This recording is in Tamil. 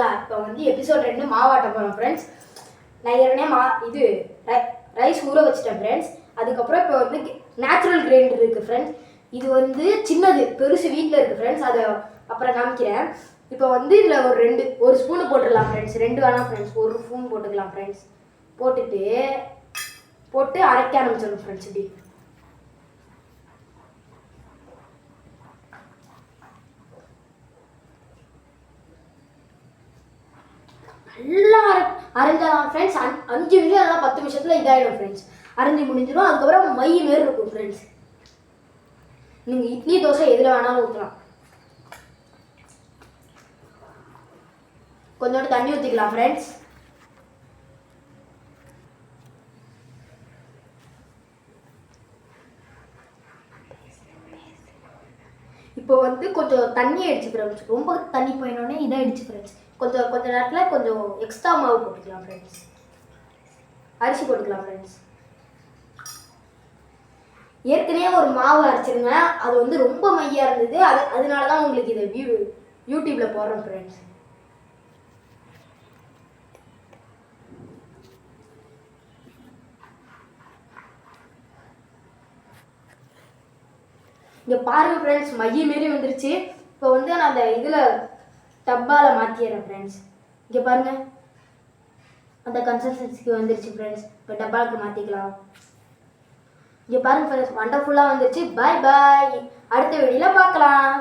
ஓகேங்களா? இப்போ வந்து எபிசோட் 2 மாவாட்ட போகிறோம் ஃப்ரெண்ட்ஸ். நான் ஏற்கனவே ரைஸ் ஊற வச்சுட்டேன் ஃப்ரெண்ட்ஸ். அதுக்கப்புறம் இப்போ வந்து நேச்சுரல் கிரைண்டர் இருக்குது ஃப்ரெண்ட்ஸ். இது வந்து சின்னது, பெருசு வீட்டில் இருக்குது ஃப்ரெண்ட்ஸ். அதை அப்புறம் காமிக்கிறேன். இப்போ வந்து இதில் ஒரு ஸ்பூனு போட்டுடலாம் ஃப்ரெண்ட்ஸ். 2 வேணாம் ஃப்ரெண்ட்ஸ், 1 ஸ்பூன் போட்டுக்கலாம் ஃப்ரெண்ட்ஸ். போட்டு அரைக்க ஆரம்பிச்சிடணும் ஃப்ரெண்ட்ஸ். இப்படி நல்லா அரைஞ்சாலாம் ஃப்ரெண்ட்ஸ். 5 நிமிஷம் இல்லைனா 10 நிமிஷத்தில் இதாகிடும் ஃப்ரெண்ட்ஸ். அரைஞ்சி முடிஞ்சிடும். அதுக்கப்புறம் மை மாரி இருக்கும் ஃப்ரெண்ட்ஸ். நீங்கள் இட்லி தோசை எதில் வேணாலும் ஊற்றலாம். கொஞ்சோண்டு தண்ணி ஊற்றிக்கலாம் ஃப்ரெண்ட்ஸ். இப்போ வந்து கொஞ்சம் தண்ணி அடிச்சு ஃப்ரெண்ட்ஸ். ரொம்ப தண்ணி போயினோடனே இதை அடிச்சு ஃப்ரெண்ட்ஸ். கொஞ்சம் நேரத்தில் கொஞ்சம் எக்ஸ்ட்ரா மாவு போட்டுக்கலாம் ஃப்ரெண்ட்ஸ். அரிசி போட்டுக்கலாம் ஃப்ரெண்ட்ஸ். ஏற்கனவே ஒரு மாவு அரைச்சிருங்க, அது வந்து ரொம்ப மையாக இருந்தது. அதனால தான் உங்களுக்கு இதை யூடியூப்பில் போடுறோம் ஃப்ரெண்ட்ஸ். இங்கே பாருங்க ஃப்ரெண்ட்ஸ், மைய மாரி வந்துருச்சு. இப்போ வந்து நான் அந்த இதில் டப்பாவில் மாற்றிடுறேன் ஃப்ரெண்ட்ஸ். இங்கே பாருங்கள், அந்த கன்சிஸ்டன்சிக்கு வந்துருச்சு ஃப்ரெண்ட்ஸ். இப்போ டப்பாவுக்கு மாற்றிக்கலாம். இங்கே பாருங்கள் ஃப்ரெண்ட்ஸ், வண்டர்ஃபுல்லாக வந்துருச்சு. பாய் பாய், அடுத்த வீடியோவில் பார்க்கலாம்.